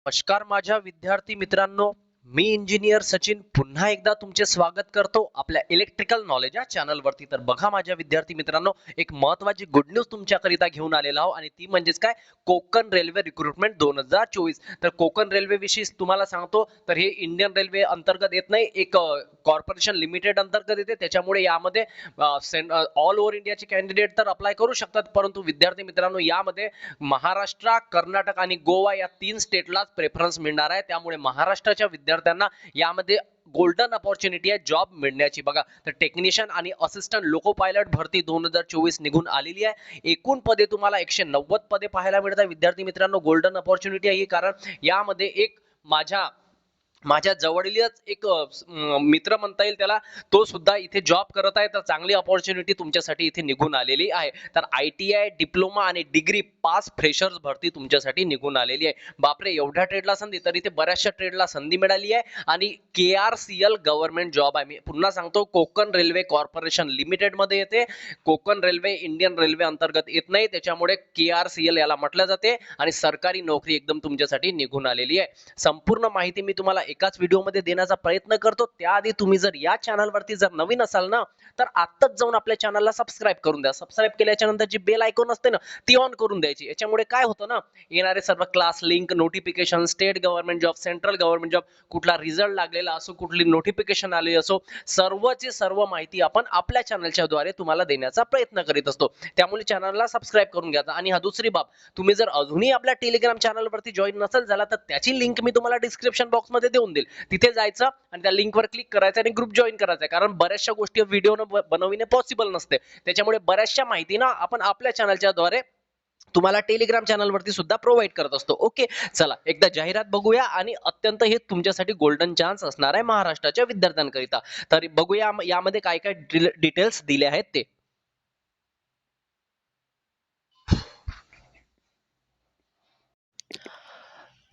नमस्कार माझ्या विद्यार्थी मित्रांनो, मी इंजिनियर सचिन पुन्हा एकदा तुमचे स्वागत करतो आपल्या इलेक्ट्रिकल नॉलेज या चॅनलवरती. तर बघा माझ्या विद्यार्थी मित्रांनो, एक महत्त्वाची गुड न्यूज तुमच्याकरिता घेऊन आलेला आहो आणि ती म्हणजेच काय, कोकण रेल्वे रिक्रुटमेंट 2024. तर कोकण रेल्वे विषयी तुम्हाला सांगतो. तर हे इंडियन रेल्वे अंतर्गत येत नाही, एक कॉर्पोरेशन लिमिटेड अंतर्गत येते. त्याच्यामुळे यामध्ये ऑल ओव्हर इंडियाचे कॅन्डिडेट तर अप्लाय करू शकतात, परंतु विद्यार्थी मित्रांनो यामध्ये महाराष्ट्र, कर्नाटक आणि गोवा या 3 स्टेटलाच प्रेफरन्स मिळणार आहे. त्यामुळे महाराष्ट्राच्या विद्यार्थ्यांना यामध्ये गोल्डन अपॉर्च्युनिटी आहे जॉब मिळण्याची. बघा, तर टेक्निशियन आणि असिस्टंट लोको पायलट भरती 2024 निघून आलेली आहे. एकूण पदे तुम्हाला 190 पदे पाहायला मिळतात. विद्यार्थी मित्रांनो, गोल्डन अपॉर्च्युनिटी आहे, कारण यामध्ये एक माझ्या जवळीलच एक मित्र म्हणता येईल त्याला, तो सुद्धा इथे जॉब करत आहे. तर चांगली अपॉर्च्युनिटी तुमच्यासाठी इथे निघून आलेली आहे. तर ITI, डिप्लोमा आणि डिग्री पास फ्रेशर्स भरती तुमच्यासाठी निघून आलेली आहे. बापरे, एवढ्या ट्रेडला संधी, तर इथे बऱ्याचशा ट्रेडला संधी मिळाली आहे. आणि KRCL गव्हर्नमेंट जॉब आहे. मी पुन्हा सांगतो, कोकण रेल्वे कॉर्पोरेशन लिमिटेड मध्ये येते. कोकण रेल्वे इंडियन रेल्वे अंतर्गत येत नाही, त्याच्यामुळे KRCL याला म्हटलं जाते आणि सरकारी नोकरी एकदम तुमच्यासाठी निघून आलेली आहे. संपूर्ण माहिती मी तुम्हाला एकाच व्हिडिओमध्ये देण्याचा प्रयत्न करतो. त्याआधी तुम्ही जर या चॅनलवरती जर नवीन असाल ना, तर आत्ताच जाऊन आपल्या चॅनलला सबस्क्राईब करून द्या. सबस्क्राईब केल्याच्या नंतर जी बेल आयकॉन असते ना, ती ऑन करून द्यायची. याच्यामुळे काय होतं ना, येणारे सर्व class link, notification, state government job, central government job, कुठला रिझल्ट लागलेला असो, कुठली नोटिफिकेशन आली असो, सर्वची सर्व माहिती आपण आपल्या चॅनलच्या द्वारे तुम्हाला देण्याचा प्रयत्न करीत असतो. त्यामुळे चॅनलला सबस्क्राईब करून घ्या. आणि हा दुसरी बाब, तुम्ही जर अजूनही आपल्या टेलिग्राम चॅनलवरती जॉईन नसेल झाला, तर त्याची लिंक मी तुम्हाला डिस्क्रिप्शन बॉक्समध्ये देऊन देईल. तिथे जायचं आणि त्या लिंकवर क्लिक करायचं आणि ग्रुप जॉईन करायचा. कारण बऱ्याचशा गोष्टी व्हिडिओ बनवणे पॉसिबल नसते, त्याच्यामुळे बऱ्याचशा माहिती ना आपण आपल्या चॅनलच्या द्वारे तुम्हाला टेलिग्राम चॅनलवरती सुद्धा प्रोव्हाइड करत असतो. ओके, चला एकदा जाहिरात बघूया आणि अत्यंत हे तुमच्यासाठी गोल्डन चान्स असणार आहे महाराष्ट्राच्या विद्यार्थ्यांकरिता. तर बघूया यामध्ये काय काय डिटेल्स दिले आहेत ते.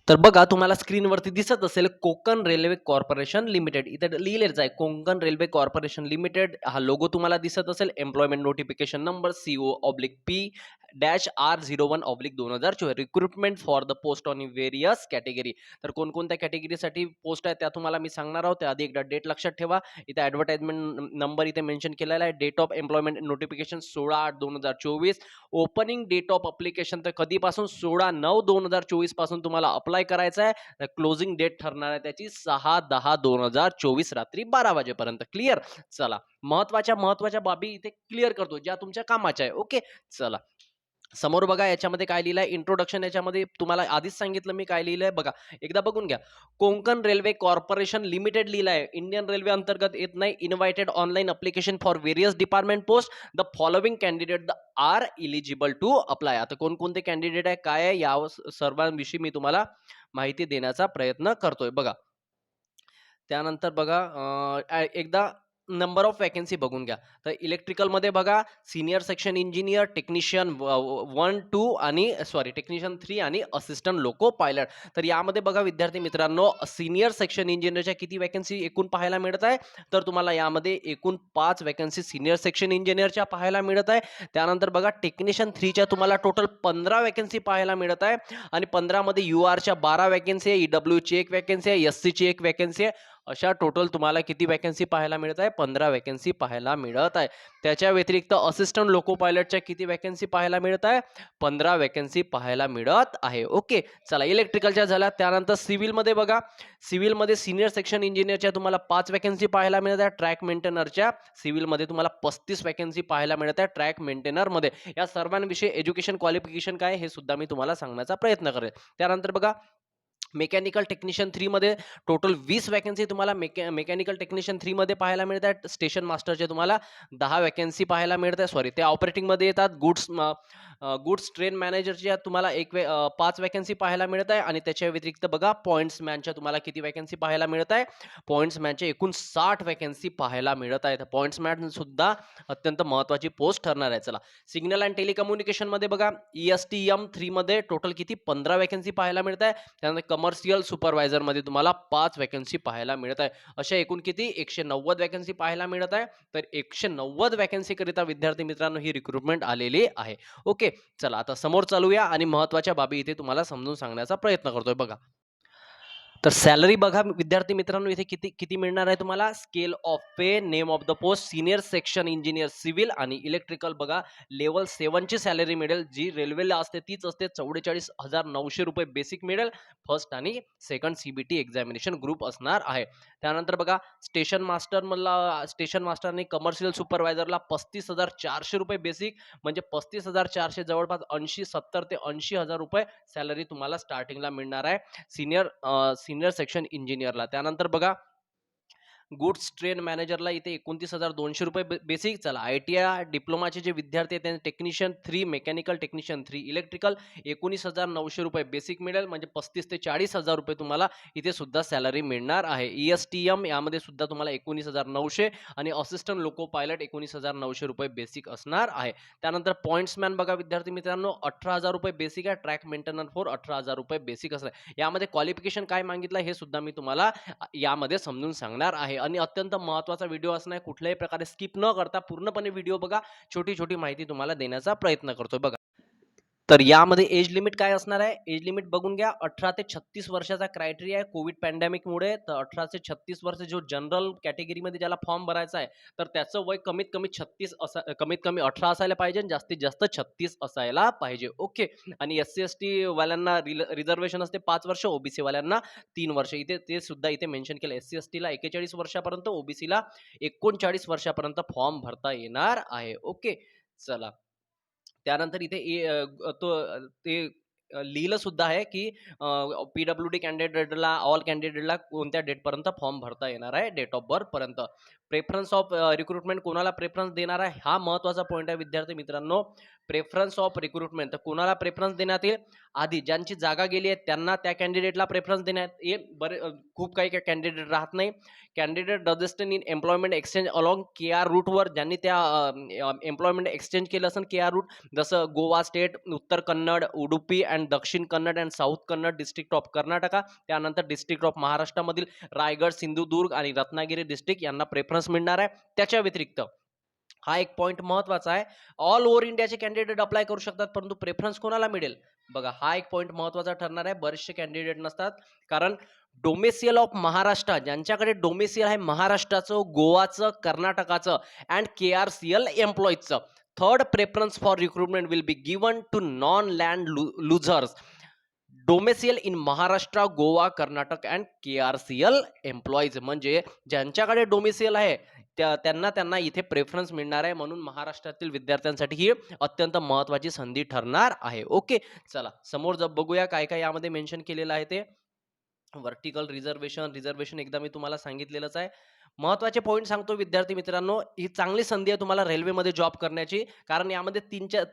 तर बघा, तुम्हाला स्क्रीनवरती दिसत असेल कोकण रेल्वे कॉर्पोरेशन लिमिटेड, इथे लिहिलेच आहे कोकण रेल्वे कॉर्पोरेशन लिमिटेड. हा लोगो तुम्हाला दिसत असेल. Employment notification number CO/P-R01/2024. Recruitment for the post on various category. तर कोणकोणत्या कॅटेगरीसाठी पोस्ट आहे त्या तुम्हाला मी सांगणार आहोत. त्याआधी एकदा डेट लक्षात ठेवा. इथे ऍडव्हर्टाइजमेंट नंबर इथे मेन्शन केलेला आहे. Date of employment notification 16/8/2024. Opening date of application तर कधीपासून 16/9/2024 पासून तुम्हाला अप्लाय करायचं आहे. क्लोजिंग डेट ठरणार आहे त्याची 6/10/2024 रात्री 12 वाजेपर्यंत. क्लिअर. चला, महत्वाच्या बाबी इथे क्लिअर करतो ज्या तुमच्या कामाच्या आहे. ओके, चला समोर बघा, याच्यामध्ये काय लिहिलंय इंट्रोडक्शन. याच्यामध्ये तुम्हाला आधीच सांगितलं मी काय लिहिलंय. बघा, एकदा बघून घ्या. कोकण रेल्वे कॉर्पोरेशन लिमिटेड लिहिलंय, इंडियन रेल्वे अंतर्गत येत नाही. Invited online application for various department post. The following candidate are eligible to apply. आता कोणकोणते कॅन्डिडेट आहे, काय आहे, या सर्वांविषयी मी तुम्हाला माहिती देण्याचा प्रयत्न करतोय. बघा, त्यानंतर बघा, एकदा नंबर ऑफ वॅकन्सी बघून घ्या. तर इलेक्ट्रिकलमध्ये बघा, सिनियर सेक्शन इंजिनियर, टेक्निशियन 1, 2 आणि टेक्निशियन 3 आणि असिस्टंट लोको पायलट. तर यामध्ये बघा विद्यार्थी मित्रांनो, सिनियर सेक्शन इंजिनियरच्या किती वॅकन्सी एकूण पाहायला मिळत आहे, तर तुम्हाला यामध्ये एकूण 5 वॅकन्सी सिनियर सेक्शन इंजिनियरच्या पाहायला मिळत आहे. त्यानंतर बघा, टेक्निशियन 3च्या तुम्हाला टोटल 15 वॅकन्सी पाहायला मिळत आहे. आणि 15 मध्ये URच्या 12 वॅकन्सी आहे, EWची 1 वॅकन्सी आहे, SCची 1 वॅकन्सी आहे. अशा टोटल तुम्हाला किती वॅकन्सी पाहायला मिळत आहे, 15 वॅकन्सी पाहायला मिळत आहे. त्याच्या व्यतिरिक्त असिस्टंट लोको पायलटच्या किती वॅकन्सी पाहायला मिळत आहे, 15 वॅकन्सी पाहायला मिळत आहे. ओके, चला इलेक्ट्रिकलच्या झाल्या. त्यानंतर सिव्हिलमध्ये बघा, सिव्हिलमध्ये सिनियर सेक्शन इंजिनियरच्या तुम्हाला 5 वॅकन्सी पाहायला मिळत आहे. ट्रॅक मेंटेनरच्या सिव्हिलमध्ये तुम्हाला 35 वॅकन्सी पाहायला मिळत आहे. ट्रॅक मेंटेनरमध्ये या सर्वांविषयी एज्युकेशन क्वालिफिकेशन काय हे सुद्धा मी तुम्हाला सांगण्याचा प्रयत्न करेन. त्यानंतर बघा, मेकॅनिकल टेक्निशियन 3 मध्ये टोटल 20 वॅकन्सी तुम्हाला मेकॅनिकल टेक्निशियन 3 मध्ये पाहायला मिळत आहेत. स्टेशन मास्टरचे तुम्हाला 10 वॅकन्सी पाहायला मिळत आहे. ते ऑपरेटिंग मध्ये येतात. गुड्स ट्रेन मॅनेजरच्या तुम्हाला 5 वॅकन्सी पाहायला मिळत आहे. आणि त्याच्या व्यतिरिक्त बघा, पॉइंट्स मॅनच्या तुम्हाला किती वॅकन्सी पाहायला मिळत आहे, पॉइंट्स मॅनचे एकूण 60 वॅकन्सी पाहायला मिळत आहेत. पॉइंट्स मॅन सुद्धा अत्यंत महत्वाची पोस्ट ठरणार आहे. चला, सिग्नल अँड टेलिकम्युनिकेशन मध्ये बघा, ESTM 3 मध्ये टोटल किती 15 वॅकन्सी पाहायला मिळत आहे. त्यानंतर कमर्शियल सुपरवायझर मध्ये तुम्हाला 5 वॅकन्सी पाहायला मिळत आहे. अशा एकूण किती 190 वॅकन्सी पाहायला मिळत आहे. तर 190 वॅकन्सी करिता विद्यार्थी मित्रांनो ही रिक्रुटमेंट आलेली आहे. ओके, चला आता समोर चालूया आणि महत्वाच्या बाबी इथे तुम्हाला समजून सांगण्याचा प्रयत्न करतोय. बघा, तर सॅलरी बघा विद्यार्थी मित्रांनो, इथे किती किती मिळणार आहे तुम्हाला. Scale of pay, name of the post, senior section engineer civil आणि इलेक्ट्रिकल बघा लेवल 7 ची सॅलरी मिळेल. जी रेल्वेला असते तीच असते. 44,900 रुपये बेसिक मिळेल. फर्स्ट आणि सेकंड सीबीटी एक्झामिनेशन ग्रुप असणार आहे. त्यानंतर बघा स्टेशन मास्टर मधला स्टेशन मास्टर आणि कमर्शियल सुपरवायझरला 35,400 रुपये बेसिक, म्हणजे 35,400 जवळपास 70 ते 80,000 रुपये सॅलरी तुम्हाला स्टार्टिंगला मिळणार आहे सीनियर सेक्शन इंजिनियरला. त्यानंतर बघा गुड्स ट्रेन मॅनेजरला इथे 29,200 रुपये बेसिक. चला ITI डिप्लोमाचे जे विद्यार्थी आहेत त्यांना टेक्निशियन 3, मेकॅनिकल टेक्निशियन 3, इलेक्ट्रिकल 19,900 रुपये बेसिक मिळेल, म्हणजे 35 ते 40,000 रुपये तुम्हाला इथे सुद्धा सॅलरी मिळणार आहे. ESTM यामध्ये सुद्धा तुम्हाला 19,900 आणि असिस्टंट लोको पायलट 19,900 रुपये बेसिक असणार आहे. त्यानंतर पॉइंट्समॅन बघा विद्यार्थी मित्रांनो 18,000 रुपये बेसिक आहे. ट्रॅक मेंटेनर फोर 18,000 रुपये बेसिक असणार. यामध्ये क्वालिफिकेशन काय मागितलं हे सुद्धा मी तुम्हाला यामध्ये समजून सांगणार आहे. आणि अत्यंत महत्त्वाचा व्हिडिओ असणार आहे. कुठल्याही प्रकारे स्किप न करता पूर्णपणे व्हिडिओ बघा. छोटी-छोटी माहिती तुम्हाला देण्याचा प्रयत्न करतोय बघा. तर यामध्ये एज लिमिट काय असणार आहे? एज लिमिट बघून घ्या. 18 ते 36 वर्षाचा क्रायटेरिया आहे कोविड पॅन्डेमिकमुळे. तर 18 ते 36 वर्ष जो जनरल कॅटेगरीमध्ये ज्याला फॉर्म भरायचा आहे, तर त्याचं वय कमीत कमी 36 कमीत कमी 18 असायला पाहिजे आणि जास्तीत जास्त 36 असायला पाहिजे. ओके. आणि SC-ST वाल्यांना रिझर्वेशन असते 5 वर्ष, ओबीसी वाल्यांना 3 वर्ष. इथे ते सुद्धा इथे मेन्शन केलं. SC-STला 41 वर्षापर्यंत, ओबीसीला 39 वर्षापर्यंत फॉर्म भरता येणार आहे. ओके. चला. त्यानंतर इथे ते लिहिलं सुद्धा आहे की PWD कॅन्डिडेटला ऑल कॅन्डिडेटला कोणत्या डेटपर्यंत फॉर्म भरता येणार आहे, डेट ऑफ बर्थ पर्यंत. प्रेफरन्स ऑफ रिक्रुटमेंट कोणाला प्रेफरन्स देणार आहे, हा महत्त्वाचा पॉईंट आहे विद्यार्थी मित्रांनो. प्रेफरन्स ऑफ रिक्रुटमेंट तर कोणाला प्रेफरन्स देण्यात येईल, आधी ज्यांची जागा गेली आहे त्यांना त्या कॅन्डिडेटला प्रेफरन्स देण्यात येईल. खूप काही काही कॅन्डिडेट राहत नाही. Candidate registered in employment exchange along KR रूटवर ज्यांनी त्या एम्प्लॉयमेंट एक्सचेंज केलं असेल KR रूट, जसं गोवा स्टेट, उत्तर Kannada, Udupi and Dakshin Kannada and south Kannada district of Karnataka, त्यानंतर डिस्ट्रिक्ट ऑफ महाराष्ट्रामधील रायगड, सिंधुदुर्ग आणि रत्नागिरी डिस्ट्रिक्ट यांना प्रेफरन्स मिळणार आहे. त्याच्या व्यतिरिक्त हा एक पॉइंट महत्वाचा आहे, ऑल ओव्हर इंडियाचे कॅन्डिडेट अप्लाय करू शकतात, परंतु प्रेफरन्स कोणाला मिळेल बघा. हा एक पॉइंट महत्वाचा ठरणार आहे. बरेचसे कॅन्डिडेट नसतात, कारण डोमेसियल ऑफ महाराष्ट्र, ज्यांच्याकडे डोमेसियल आहे महाराष्ट्राचं, गोवाचं, कर्नाटकाचं अँड KRCL एम्प्लॉईजचं, third preference for recruitment will be given to non land losers domicile in Maharashtra, Goa, Karnataka and KRCL employees. म्हणजे ज्यांच्याकडे डोमेसियल आहे त्यांना इथे प्रेफरन्स मिळणार आहे. म्हणून महाराष्ट्रातील विद्यार्थ्यांसाठी ही अत्यंत महत्वाची संधी ठरणार आहे. ओके. चला समोर जर बघूया काय काय यामध्ये मेन्शन केलेलं आहे ते. व्हर्टिकल रिझर्वेशन एकदा मी तुम्हाला सांगितलेलंच आहे. महत्त्वाचे पॉईंट सांगतो विद्यार्थी मित्रांनो, ही चांगली संधी आहे तुम्हाला रेल्वेमध्ये जॉब करण्याची, कारण यामध्ये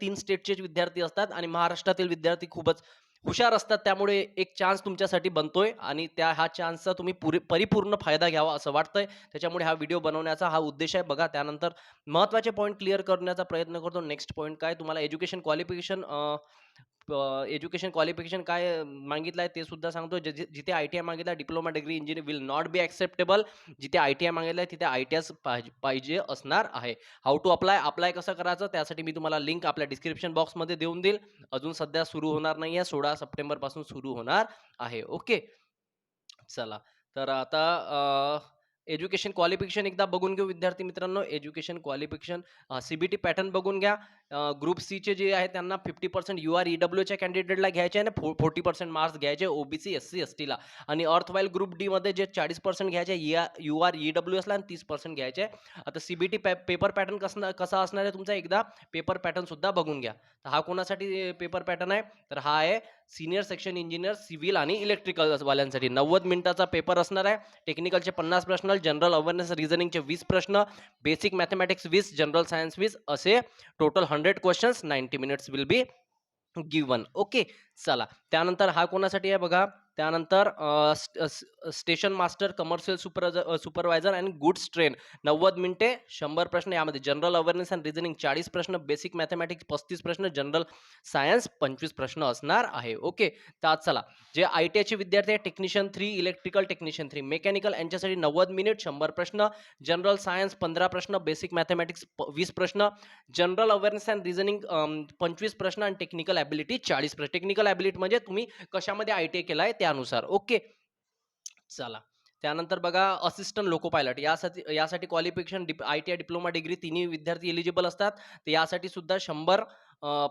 3 स्टेटचे विद्यार्थी असतात आणि महाराष्ट्रातील विद्यार्थी खूपच हुशार असतात. त्यामुळे एक चान्स तुमच्यासाठी बनतोय आणि हा चान्सचा तुम्ही परिपूर्ण फायदा घ्यावा असं वाटतंय. त्याच्यामुळे हा व्हिडिओ बनवण्याचा हा उद्देश आहे. बघा, त्यानंतर महत्त्वाचे पॉईंट क्लिअर करण्याचा प्रयत्न करतो. नेक्स्ट पॉईंट काय, तुम्हाला एज्युकेशन क्वालिफिकेशन काय मागितलं आहे ते सुद्धा सांगतो. जिथे ITI मागितला diploma degree engineer will not be acceptable. जिथे ITI मागितलं आहे तिथे ITIच पाहिजे असणार आहे. हाऊ टू अप्लाय कसं करायचं त्यासाठी मी तुम्हाला लिंक आपल्या डिस्क्रिप्शन बॉक्समध्ये देऊन देईल. अजून सध्या सुरू होणार नाही आहे, 16 सप्टेंबरपासून सुरू होणार आहे. ओके. चला, तर आता एज्युकेशन क्वालिफिकेशन एकदा बघून घेऊ विद्यार्थी मित्रांनो. एज्युकेशन क्वालिफिकेशन CBT पॅटर्न बघून घ्या. ग्रुप सीचे जे आहे त्यांना 50% UR EWच्या कॅन्डिडेटला घ्यायचे आहे आणि 40% मार्क्स घ्यायचे OBC SC STला. आणि अर्थवाईल ग्रुप डी मध्ये जे 40% घ्यायचे UR EWSला आणि 30% घ्यायचे. आता CBT पेपर पॅटर्न कसा असणार आहे तुमचा, एकदा पेपर पॅटर्न सुद्धा बघून घ्या. तर हा कोणासाठी पेपर पॅटर्न आहे, तर हा आहे सीनियर सेक्शन इंजिनियर सिव्हिल आणि इलेक्ट्रिकल वाल्यांसाठी. 90 मिनिटाचा पेपर असणार आहे. टेक्निकलचे 50 प्रश्न, जनरल अवेअरनेस रिझनिंगचे 20 प्रश्न, बेसिक मॅथमॅटिक्स 20, जनरल सायन्स 20, असे total 100 questions, 90 minutes will be given. Okay. चला, त्यानंतर हा कोणासाठी आहे बघा. त्यानंतर स्टेशन मास्टर, कमर्शियल सुपरवायझर आणि गुड्स ट्रेन 90 मिनिटे 100 प्रश्न. यामध्ये जनरल अवेअरनेस अँड रिझनिंग 40 प्रश्न, बेसिक मॅथमॅटिक्स 35 प्रश्न, जनरल सायन्स 25 प्रश्न असणार आहे. ओके. तर चला, जे ITIचे विद्यार्थी आहेत टेक्निशियन 3, इलेक्ट्रिकल टेक्निशियन 3, मेकॅनिकल यांच्यासाठी 90 मिनिट 100 प्रश्न, जनरल सायन्स 15 प्रश्न, बेसिक मॅथमॅटिक्स 20 प्रश्न, जनरल अवेअरनेस अँड रिझनिंग 25 प्रश्न आणि टेक्निकल ॲबिलिटी 40 प्रश्न. टेक्निकल ॲबिलिटी म्हणजे तुम्ही कशामध्ये ITI केलाय त्यानुसार. ओके. चला. त्यानंतर बघा असिस्टंट लोको पायलट यासाठी यासाठी क्वालिफिकेशन आय-टी-आय डिप्लोमा डिग्री तिन्ही विद्यार्थी एलिजिबल असतात. तर यासाठी सुद्धा 100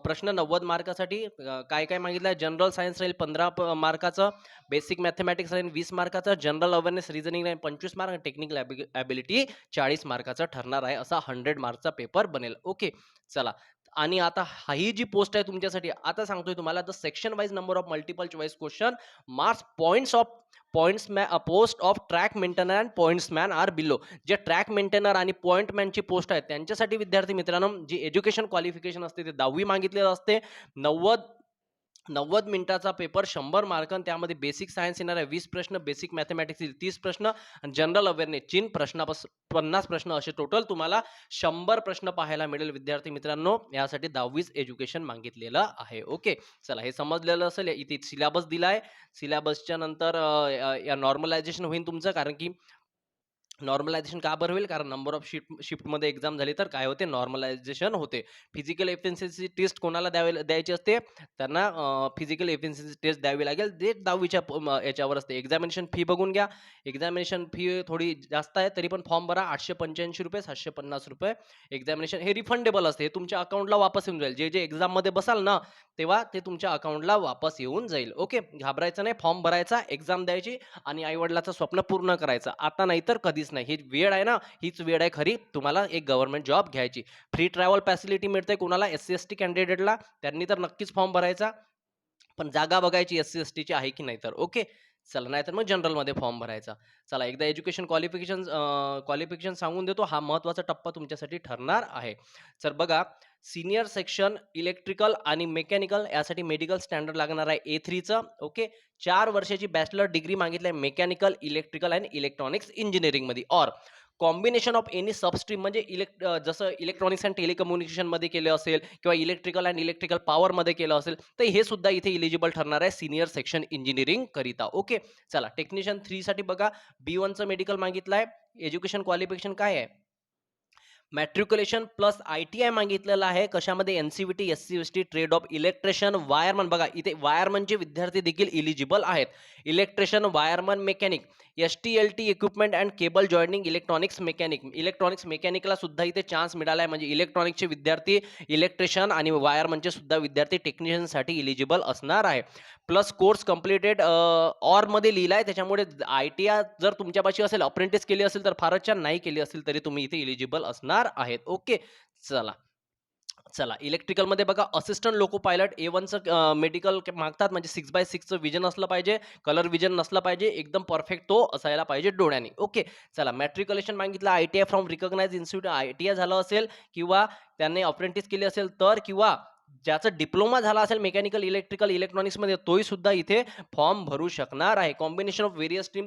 प्रश्न 90 मार्कासाठी काय-काय मागितलं आहे जनरल सायन्स राहील 15 मार्काचं, बेसिक मॅथेमॅटिक्स राहील 20 मार्काचं, जनरल अवेअरनेस रिझनिंग राहील 25 मार्क, टेक्निकल एबिलिटी 40 मार्काचं ठरणार आहे. असा 100 मार्क्सचा पेपर बनेल. ओके. चला. आणि आता ही जी पोस्ट आहे तुमच्यासाठी आता सांगतोय तुम्हाला the section wise number of multiple choice question marks post of track maintainer and pointsman are below. जे ट्रॅक मेंटेनर आणि पॉइंटमॅनची पोस्ट आहे त्यांच्यासाठी विद्यार्थी मित्रांनो जी एज्युकेशन क्वालिफिकेशन असते ते 10वी मागितलेलं असते. 90 मिनिटाचा पेपर 100 मार्क आणि त्यामध्ये बेसिक सायन्स येणार आहे 20 प्रश्न, बेसिक मॅथेमॅटिक्स 30 प्रश्न आणि जनरल अवेअरनेस 50 प्रश्न असे टोटल तुम्हाला 100 प्रश्न पाहायला मिळेल विद्यार्थी मित्रांनो. यासाठी 10वीच एज्युकेशन मागितलेलं आहे. ओके. चला हे समजलेलं असेल. इथे सिलेबस दिलाय. सिलेबसच्या नंतर या नॉर्मलायझेशन होईल तुमचं कारण की नॉर्मलायझेशन का बरं होईल? कारण नंबर ऑफ शिफ्टमध्ये एक्झाम झाली तर काय होते? नॉर्मलायझेशन होते. फिजिकल एफिशियन्सी टेस्ट कोणाला द्यायची असते? त्यांना फिजिकल एफिशियन्सी टेस्ट द्यावी लागेल. जे 10वीच्या याच्यावर असते. एक्झामिनेशन फी बघून घ्या. एक्झामिनेशन फी थोडी जास्त आहे. तरी पण फॉर्म भरा. ₹885 ₹750 एक्झामिनेशन हे रिफंडेबल असते. हे तुमच्या अकाउंटला वापस येऊन जाईल. जे एक्झाममध्ये बसाल ना, तेव्हा ते तुमच्या अकाउंटला वापस येऊन जाईल. ओके. घाबरायचं नाही. फॉर्म भरायचा, एक्झाम द्यायची आणि आई-वडिलाचं स्वप्न पूर्ण करायचं. आता नाही तर कधीच नाही. ही वेळ आहे ना, हीच वेळ आहे खरी तुम्हाला एक गव्हर्नमेंट जॉब घ्यायची. फ्री ट्रॅव्हल फॅसिलिटी मिळते कोणाला? एस-सी-एस-टी कॅन्डिडेटला. त्यांनी तर नक्कीच फॉर्म भरायचा. पण जागा बघायची एस-सी-एस-टीची आहे की नाही तर. ओके. चला नाहीतर मग जनरलमध्ये फॉर्म भरायचा. चला एकदा एज्युकेशन क्वालिफिकेशन सांगून देतो. हा महत्त्वाचा टप्पा तुमच्यासाठी ठरणार आहे. तर बघा सीनियर सेक्शन इलेक्ट्रिकल आणि मेकॅनिकल यासाठी मेडिकल स्टँडर्ड लागणार आहे A3चं. ओके. 4 वर्षाची बॅचलर डिग्री मागितली आहे मेकॅनिकल, इलेक्ट्रिकल आणि इलेक्ट्रॉनिक्स इंजिनिअरिंगमध्ये ऑर कॉम्बिनेशन ऑफ एनी सबस्ट्रीम म्हणजे जसं इलेक्ट्रॉनिक्स अँड टेलिकम्युनिकेशनमध्ये केलं असेल किंवा इलेक्ट्रिकल अँड इलेक्ट्रिकल पॉवरमध्ये केलं असेल तर हे सुद्धा इथे इलिजिबल ठरणार आहे सीनियर सेक्शन इंजिनिअरिंग करिता. ओके. चला टेक्निशियन 3 साठी बघा B1चं मेडिकल मागितलं आहे. एज्युकेशन क्वालिफिकेशन काय आहे? मॅट्रिक्युलेशन प्लस ITI मागितलेलं आहे. कशामध्ये? NCVT, SC-ST, trade of electrician, wireman. बघा इथे वायरमनचे विद्यार्थी देखील इलिजिबल आहेत. Electrician, wireman, mechanic, ST-LT equipment and cable joining, electronics mechanic. Electronics मेकॅनिकला सुद्धा इथे चान्स मिळाला आहे. म्हणजे इलेक्ट्रॉनिक्सचे विद्यार्थी, इलेक्ट्रिशियन आणि वायरमनचे सुद्धा विद्यार्थी टेक्निशियनसाठी इलिजिबल असणार आहे. प्लस कोर्स कंप्लीटेड ऑरमध्ये लिहिला आहे. त्याच्यामुळे ITI जर तुमच्यापाशी असेल, अप्रेंटिस केली असेल तर फारच छान. नाही केली असेल तरी तुम्ही इथे इलिजिबल असणार आहेत. ओके. चला. चला इलेक्ट्रिकलमध्ये बघा असिस्टंट लोको पायलट A1चं मेडिकल मागतात म्हणजे 6x6चं विजन असलं पाहिजे, कलर विजन नसलं पाहिजे, एकदम परफेक्ट तो असायला पाहिजे डोळ्यांनी. ओके. चला मॅट्रिक्युलेशन मागितलं ITI from recognised institute ITI झालं असेल किंवा त्यांनी अप्रेंटिस केली असेल तर किंवा ज्याचा डिप्लोमा झाला असेल मेकॅनिकल, इलेक्ट्रिकल, इलेक्ट्रॉनिक्समध्ये तोही सुद्धा इथे फॉर्म भरू शकणार आहे. Combination of various stream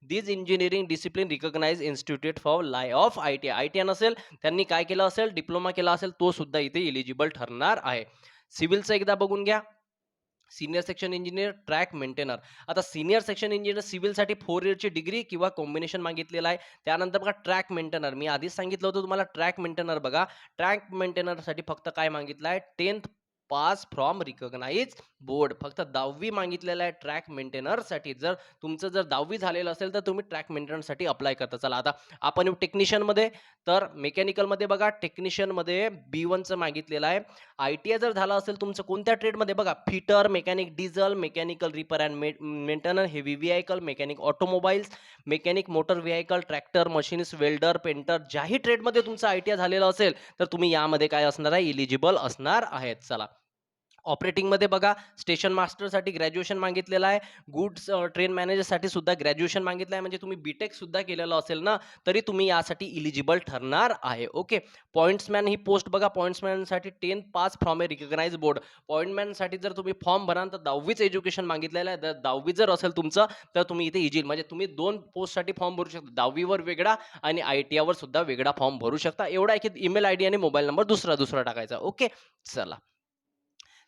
this engineering discipline recognised institute for lieu of ITI नसेल त्यांनी काय केलं असेल डिप्लोमा केला असेल तो सुद्धा इथे इलिजिबल ठरणार आहे. सिव्हिलचं एकदा बघून घ्या. Senior section engineer, track maintainer. आता सीनियर सेक्शन इंजिनियर सिव्हिलसाठी 4 इयरची डिग्री किंवा कॉम्बिनेशन मागितलेलं आहे. त्यानंतर बघा ट्रॅक मेंटेनर. मी आधीच सांगितलं होतं तुम्हाला ट्रॅक मेंटेनर बघा. ट्रॅक मेंटेनरसाठी फक्त काय मागितलं आहे 10th pass from recognised board. फक्त 10वी मागितलेलं आहे ट्रॅक मेंटेनरसाठी. जर तुमचं जर 10वी झालेलं असेल तर तुम्ही ट्रॅक मेंटेनरसाठी अप्लाय करता. चला आता आपण टेक्निशियनमध्ये तर मेकॅनिकलमध्ये बघा टेक्निशियनमध्ये B1चं मागितलेलं आहे. ITI जर झालं असेल तुमचं कोणत्या ट्रेडमध्ये बघा fitter, mechanic diesel, mechanical repair and maintainer, heavy vehicle, mechanic automobiles, mechanic motor vehicle, tractor, machinist, welder, painter ज्याही ट्रेडमध्ये तुमचं ITI झालेलं असेल तर तुम्ही यामध्ये काय असणार आहे इलिजिबल असणार आहेत. चला ऑपरेटिंगमध्ये बघा स्टेशन मास्टरसाठी ग्रॅज्युएशन मागितलेलं आहे. गुड्स ट्रेन मॅनेजरसाठी सुद्धा ग्रॅज्युएशन मागितलं आहे. म्हणजे तुम्ही बीटेक सुद्धा केलेलं असेल ना तरी तुम्ही यासाठी इलिजिबल ठरणार आहे. ओके. पॉइंट्समॅन ही पोस्ट बघा पॉइंट्समॅनसाठी 10th pass from a recognise board. पॉइंटमॅनसाठी जर तुम्ही फॉर्म भराल तर 10वीच एज्युकेशन मागितलेलं आहे. जर 10वी जर असेल तुमचं तर तुम्ही इथे इजी म्हणजे तुम्ही 2 पोस्टसाठी फॉर्म भरू शकता. 10वीवर वेगळा आणि ITIवर सुद्धा वेगळा फॉर्म भरू शकता. एवढा आहे की ईमेल ID आणि मोबाईल नंबर दुसरा टाकायचा. ओके. चला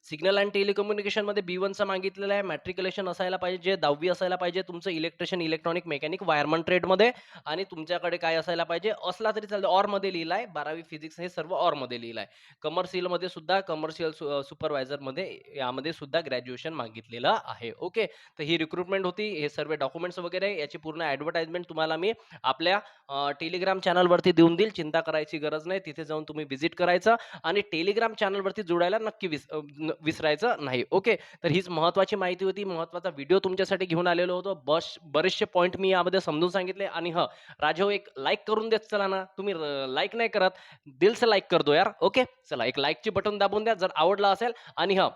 सिग्नल अँड टेलिकम्युनिकेशनमध्ये B1चं मागितलेलं आहे. मॅट्रिक्युलेशन असायला पाहिजे, 10वी असायला पाहिजे, तुमचं इलेक्ट्रिशियन, इलेक्ट्रॉनिक, मेकॅनिक, वायरमन ट्रेडमध्ये आणि तुमच्याकडे काय असायला पाहिजे, असला तरी चालतं. ऑरमध्ये लिहिलं आहे. 12वी फिजिक्स हे सर्व ऑरमध्ये लिहिलं आहे. कमर्शियलमध्ये सुद्धा कमर्शियल सुपरवायझरमध्ये यामध्ये सुद्धा ग्रॅज्युएशन मागितलेलं आहे. ओके. तर ही रिक्रुटमेंट होती. हे सर्व डॉक्युमेंट्स वगैरे याची पूर्ण ॲडव्हर्टाइजमेंट तुम्हाला मी आपल्या टेलिग्राम चॅनलवरती देऊन देईल. चिंता करायची गरज नाही. तिथे जाऊन तुम्ही व्हिजिट करायचं आणि टेलिग्राम चॅनलवरती जोडायला नक्की विसरायचं नाही. ओके. तर हीच महत्त्वाची माहिती होती. महत्त्वाचा व्हिडिओ तुमच्यासाठी घेऊन आलेलो होतो. बरेचसे पॉइंट मी यामध्ये समजून सांगितले आणि हं, राघव एक लाईक करून देत चला ना. तुम्ही लाईक नाही करत. दिल से लाईक कर दो यार. ओके. चला एक लाईकची बटन दाबून द्या जर आवडला असेल आणि हं,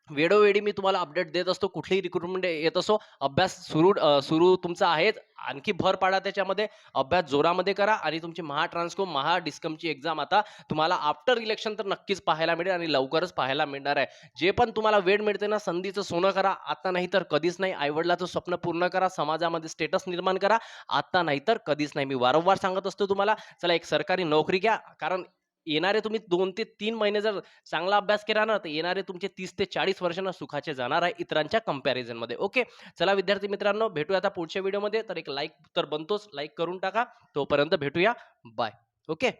वेळोवेळी मी तुम्हाला अपडेट देत असतो. कुठलीही रिक्रुटमेंट येत असो. अभ्यास सुरू तुमचा आहेच. आणखी भर पाडा त्याच्यामध्ये. अभ्यास जोरामध्ये करा आणि तुमची महाट्रान्सको, महाडिस्कमची एक्झाम आता तुम्हाला आफ्टर इलेक्शन तर नक्कीच पाहायला मिळेल आणि लवकरच पाहायला मिळणार आहे. जे पण तुम्हाला वेळ मिळते ना, संधीचं सोनं करा. आता नाही तर कधीच नाही. आई-वडिलाचं स्वप्न पूर्ण करा. समाजामध्ये स्टेटस निर्माण करा. आता नाही तर कधीच नाही. मी वारंवार सांगत असतो तुम्हाला, चला एक सरकारी नोकरी घ्या. कारण येणारे तुम्ही 2 ते 3 महिने जर चांगला अभ्यास केला ना, तर येणारे तुमचे 30 ते 40 वर्ष ना सुखाचे जाणार आहे इतरांच्या कंपॅरिझनमध्ये. ओके. चला विद्यार्थी मित्रांनो, भेटूया आता पुढच्या व्हिडिओमध्ये. तर एक लाईक तर बनतोच. लाईक करून टाका. तोपर्यंत भेटूया. बाय. ओके.